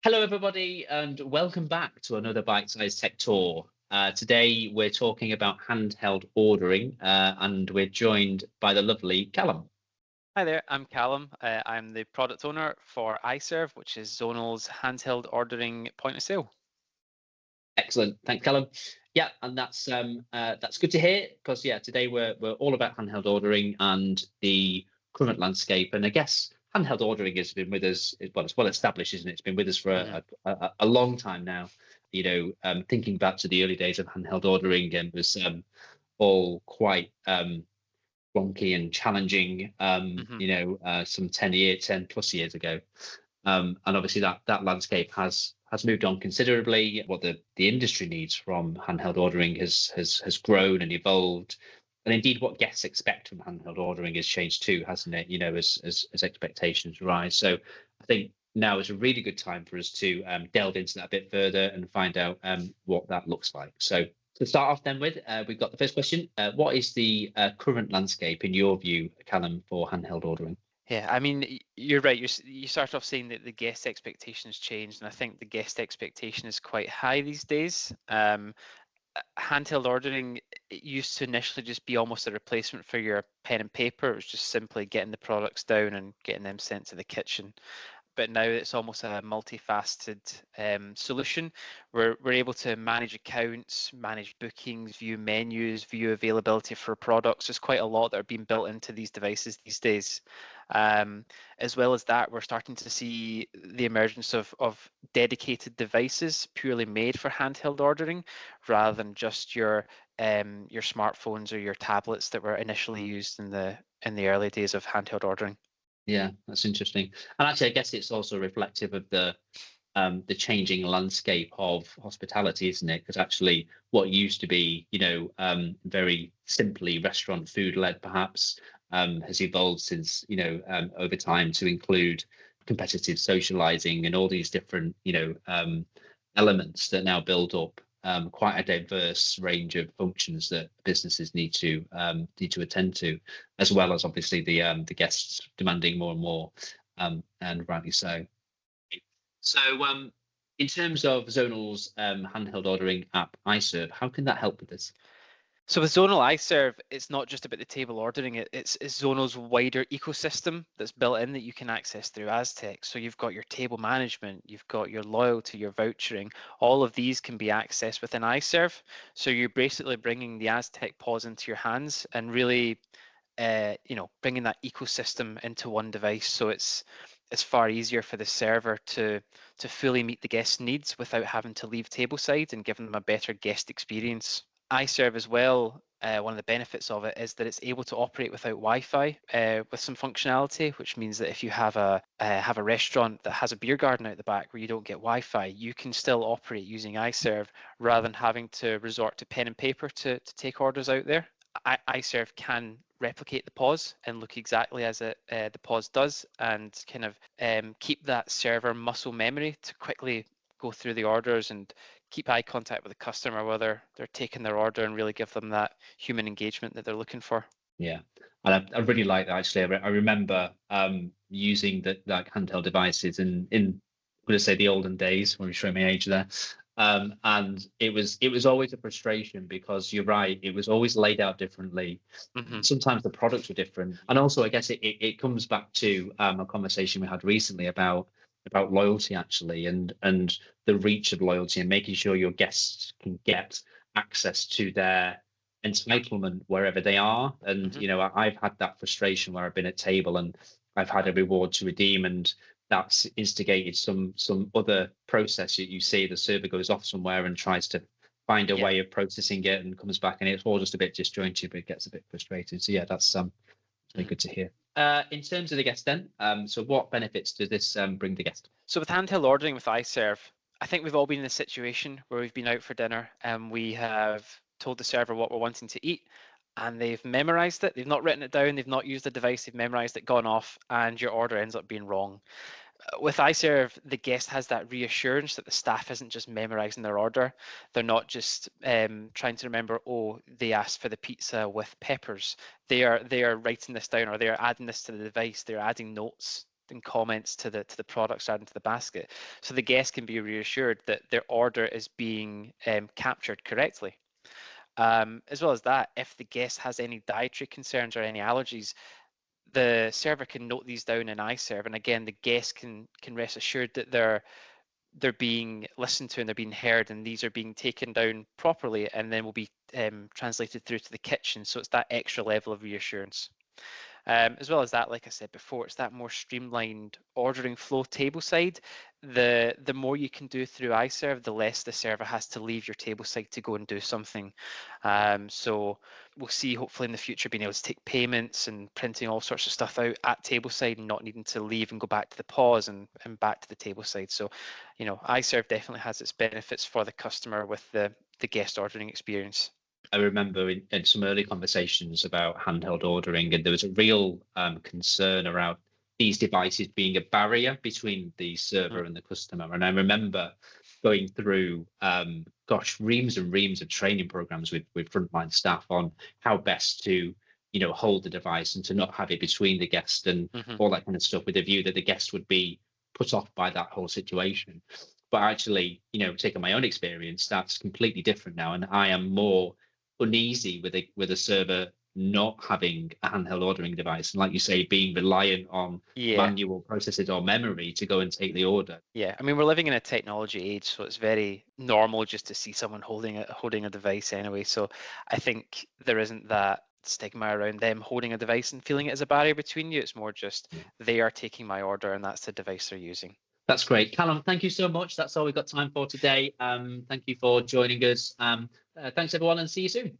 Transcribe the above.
Hello, everybody, and welcome back to another Byte-Sized Tech Tour. Today, we're talking about handheld ordering, and we're joined by the lovely Callum. Hi there, I'm Callum. I'm the product owner for iServe, which is Zonal's handheld ordering point of sale. Excellent, thanks, Callum. Yeah, and that's good to hear because today we're all about handheld ordering and the current landscape. And I guess handheld ordering has been with us. Well, it's well established, isn't it? It's been with us for Mhm. a long time now. Thinking back to the early days of handheld ordering, and was all quite wonky and challenging, Mhm. some 10 plus years ago. And obviously that landscape has moved on considerably. What the industry needs from handheld ordering has grown and evolved. And indeed what guests expect from handheld ordering has changed too, hasn't it? As expectations rise. So I think now is a really good time for us to delve into that a bit further and find out what that looks like. So to start off then with, we've got the first question. What is the current landscape in your view, Callum, for handheld ordering? Yeah, I mean, you're right. You start off saying that the guest expectations changed, and I think the guest expectation is quite high these days. Handheld ordering, it used to initially just be almost a replacement for your pen and paper. It was just simply getting the products down and getting them sent to the kitchen. But now it's almost a multifaceted solution. We're able to manage accounts, manage bookings, view menus, view availability for products. There's quite a lot that are being built into these devices these days. As well as that, we're starting to see the emergence of dedicated devices purely made for handheld ordering, rather than just your smartphones or your tablets that were initially used in the early days of handheld ordering. Yeah, that's interesting. And actually, I guess it's also reflective of the changing landscape of hospitality, isn't it? Because actually, what used to be, very simply restaurant food led, perhaps, has evolved since, over time to include competitive socializing and all these different, elements that now build up quite a diverse range of functions that businesses need to attend to, as well as obviously the guests demanding more and more, and rightly so. So, in terms of Zonal's handheld ordering app, iServe, how can that help with this? So with Zonal iServe, it's not just about the table ordering, it's Zonal's wider ecosystem that's built in that you can access through Aztec. So you've got your table management, you've got your loyalty, your vouchering, all of these can be accessed within iServe. So you're basically bringing the Aztec POS into your hands and really, bringing that ecosystem into one device. So it's far easier for the server to fully meet the guest needs without having to leave tableside and giving them a better guest experience. iServe as well, one of the benefits of it is that it's able to operate without Wi-Fi with some functionality, which means that if you have a restaurant that has a beer garden out the back where you don't get Wi-Fi, you can still operate using iServe rather than having to resort to pen and paper to take orders out there. iServe can replicate the pause and look exactly as the pause does, and kind of keep that server muscle memory to quickly go through the orders and keep eye contact with the customer while they're taking their order and really give them that human engagement that they're looking for. Yeah, and I really like that actually. I remember using that handheld devices in I'm going to say the olden days when we show my age there. And it was always a frustration because you're right, it was always laid out differently. Hmm. Sometimes the products were different, and also I guess it comes back to a conversation we had recently about loyalty actually, and the reach of loyalty and making sure your guests can get access to their entitlement wherever they are. And Hmm. I've had that frustration where I've been at table and I've had a reward to redeem, and that's instigated some other process. You see the server goes off somewhere and tries to find a Yeah. way of processing it and comes back, and it's all just a bit disjointed, but it gets a bit frustrating. So yeah, that's really Mhm. good to hear. In terms of the guest then, so what benefits does this bring the guest? So with handheld ordering with iServe, I think we've all been in a situation where we've been out for dinner and we have told the server what we're wanting to eat, and they've memorized it. They've not written it down, they've not used the device, they've memorized it, gone off, and your order ends up being wrong. With iServe, the guest has that reassurance that the staff isn't just memorizing their order. They're not just trying to remember, oh, they asked for the pizza with peppers. They are writing this down, or they are adding this to the device. They're adding notes. and comments to the products added into the basket, so the guest can be reassured that their order is being captured correctly. As well as that, if the guest has any dietary concerns or any allergies, the server can note these down in iServe, and again, the guest can rest assured that they're being listened to and they're being heard, and these are being taken down properly, and then will be translated through to the kitchen. So it's that extra level of reassurance. As well as that, like I said before, it's that more streamlined ordering flow table side. The more you can do through iServe, the less the server has to leave your table side to go and do something. So we'll see hopefully in the future being able to take payments and printing all sorts of stuff out at table side and not needing to leave and go back to the pause and back to the table side. So, you know, iServe definitely has its benefits for the customer with the guest ordering experience. I remember in some early conversations about handheld ordering, and there was a real concern around these devices being a barrier between the server and the customer. And I remember going through, reams and reams of training programs with frontline staff on how best to, you know, hold the device and to not have it between the guest and all that kind of stuff, with a view that the guest would be put off by that whole situation. But actually, you know, taking my own experience, that's completely different now, and I am more uneasy with a server not having a handheld ordering device, and like you say, being reliant on manual processes or memory to go and take the order. Yeah, I mean, we're living in a technology age, so it's very normal just to see someone holding a device anyway. So I think there isn't that stigma around them holding a device and feeling it as a barrier between you. It's more just they are taking my order and that's the device they're using. That's great. Callum, thank you so much. That's all we've got time for today. Thank you for joining us. Thanks, everyone, and see you soon.